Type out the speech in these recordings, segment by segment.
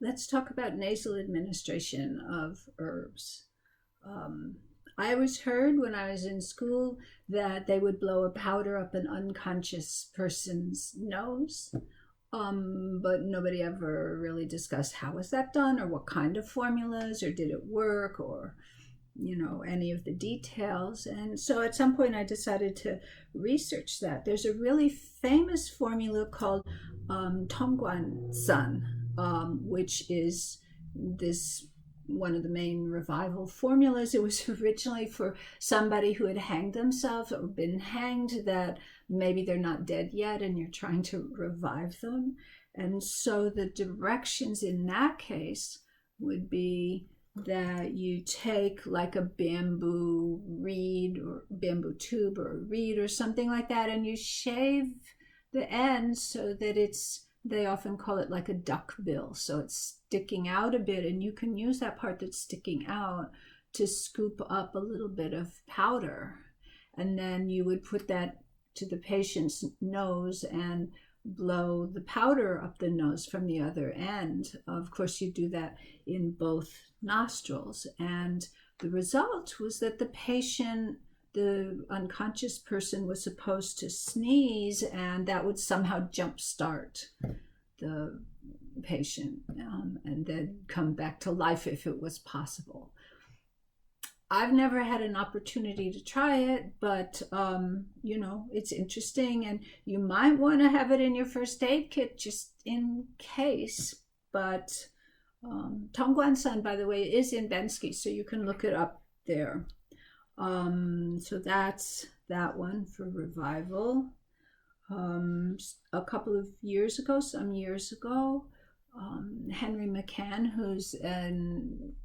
Let's talk about nasal administration of herbs. I always heard when I was in school that they would blow a powder up an unconscious person's nose, but nobody ever really discussed how was that done or what kind of formulas or did it work or any of the details. And so at some point I decided to research that. There's a really famous formula called Tōngguān Sǎn, which is this one of the main revival formulas. It was originally for somebody who had hanged themselves or been hanged, that maybe they're not dead yet and you're trying to revive them. And so the directions in that case would be that you take like a bamboo reed or bamboo tube or a reed or something like that, and you shave the end so that they often call it like a duck bill, so it's sticking out a bit, and you can use that part that's sticking out to scoop up a little bit of powder, and then you would put that to the patient's nose and blow the powder up the nose from the other end. Of course, you do that in both nostrils, and the result was that the unconscious person was supposed to sneeze, and that would somehow jumpstart the patient and then come back to life if it was possible. I've never had an opportunity to try it, but it's interesting, and you might want to have it in your first aid kit just in case. But Tōngguān Sǎn, by the way, is in Bensky, so you can look it up there. So that's that one for revival. Some years ago, Henry McCann, who's a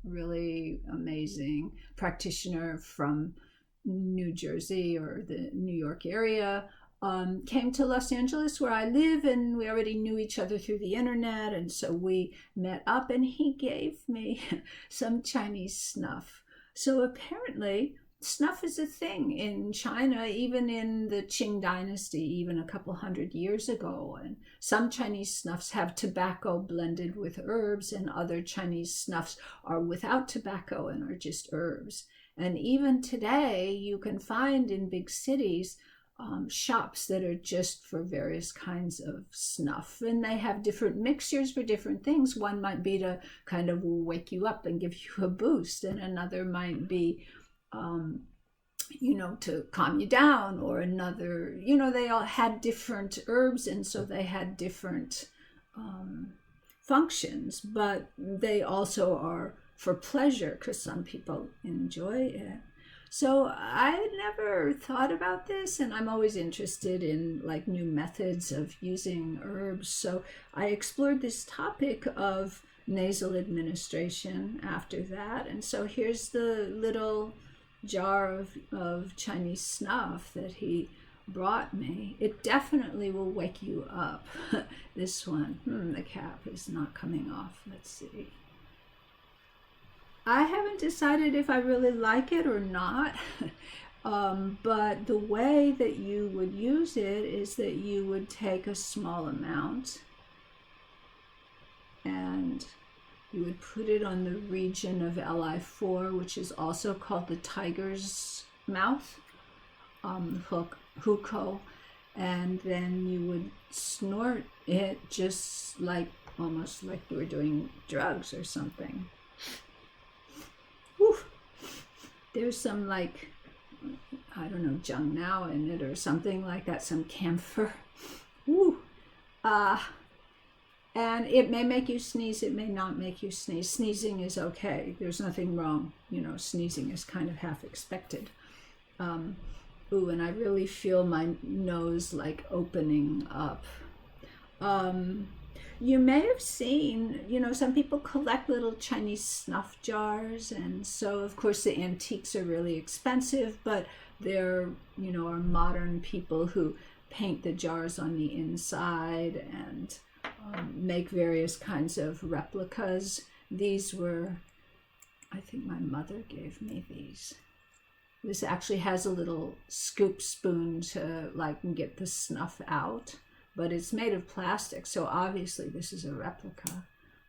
really amazing practitioner from New Jersey or the New York area, came to Los Angeles where I live, and we already knew each other through the internet, and so we met up and he gave me some Chinese snuff. So apparently snuff is a thing in China, even in the Qing dynasty, even a couple hundred years ago. And some Chinese snuffs have tobacco blended with herbs, and other Chinese snuffs are without tobacco and are just herbs. And even today, you can find in big cities shops that are just for various kinds of snuff, and they have different mixtures for different things. One might be to kind of wake you up and give you a boost, and another might be to calm you down, or another, they all had different herbs, and so they had different functions, but they also are for pleasure because some people enjoy it. So I never thought about this, and I'm always interested in like new methods of using herbs. So I explored this topic of nasal administration after that, and so here's the little jar of Chinese snuff that he brought me. It definitely will wake you up. This one, the cap is not coming off. Let's see. I haven't decided if I really like it or not, but the way that you would use it is that you would take a small amount and you would put it on the region of Li4, which is also called the tiger's mouth, hukou, and then you would snort it just like, almost like you were doing drugs or something. Whew. There's some like, I don't know, Zheng Nao in it or something like that, some camphor. Woo. And it may make you sneeze, it may not make you sneeze. Sneezing is okay. There's nothing wrong. Sneezing is kind of half expected. And I really feel my nose like opening up. You may have seen, some people collect little Chinese snuff jars. And so, of course, the antiques are really expensive, but there, are modern people who paint the jars on the inside and make various kinds of replicas. These were, I think my mother gave me these. This actually has a little scoop spoon to like get the snuff out, but it's made of plastic, so obviously this is a replica.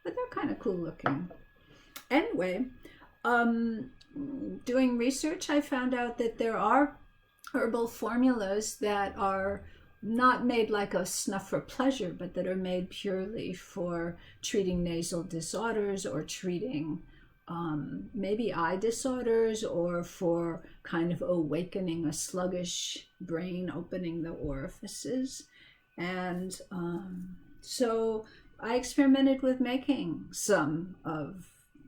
but they're kind of cool looking. Anyway, doing research, I found out that there are herbal formulas that are not made like a snuff for pleasure, but that are made purely for treating nasal disorders or treating maybe eye disorders, or for kind of awakening a sluggish brain, opening the orifices. And so I experimented with making some of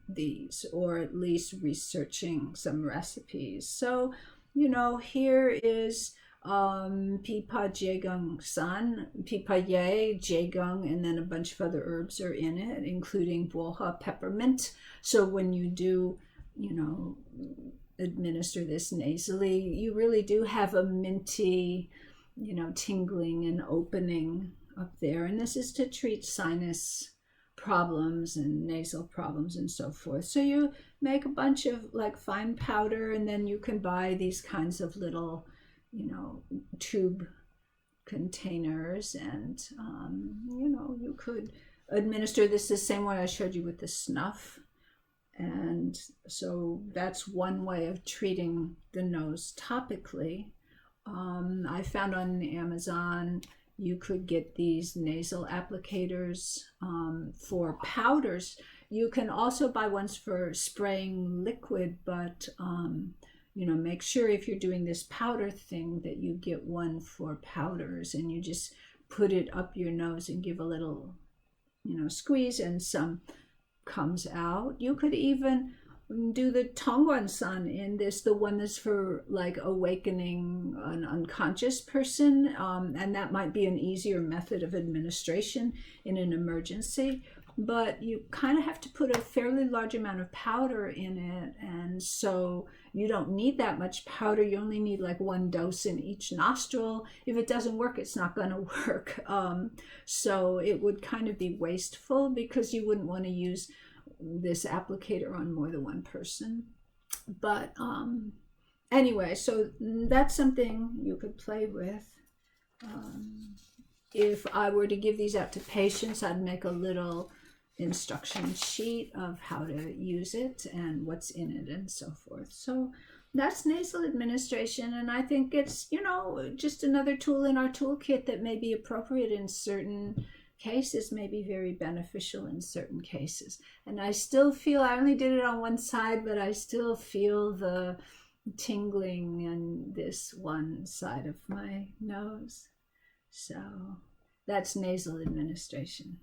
these, or at least researching some recipes. So, you know, here is Pípá Jiégěng Sǎn, Pípá Jiégěng, and then a bunch of other herbs are in it, including boha, peppermint. So when you do, you know, administer this nasally, you really do have a minty, you know, tingling and opening up there. And this is to treat sinus problems and nasal problems and so forth. So you make a bunch of like fine powder, and then you can buy these kinds of little, you know, tube containers, and you know, you could administer this the same way I showed you with the snuff. And so that's one way of treating the nose topically. I found on Amazon you could get these nasal applicators for powders. You can also buy ones for spraying liquid, but you know, make sure if you're doing this powder thing that you get one for powders, and you just put it up your nose and give a little, you know, squeeze, and some comes out. You could even do the Tōngguān Sǎn in this, the one that's for like awakening an unconscious person, and that might be an easier method of administration in an emergency. But you kind of have to put a fairly large amount of powder in it, and so you don't need that much powder. You only need like 1 dose in each nostril. If it doesn't work, it's not going to work. So it would kind of be wasteful, because you wouldn't want to use this applicator on more than one person. But anyway, so that's something you could play with. If I were to give these out to patients, I'd make a little instruction sheet of how to use it and what's in it and so forth. So that's nasal administration, and I think it's, you know, just another tool in our toolkit that may be appropriate in certain cases, may be very beneficial in certain cases. And I still feel, I only did it on one side, but I still feel the tingling in this one side of my nose. So that's nasal administration.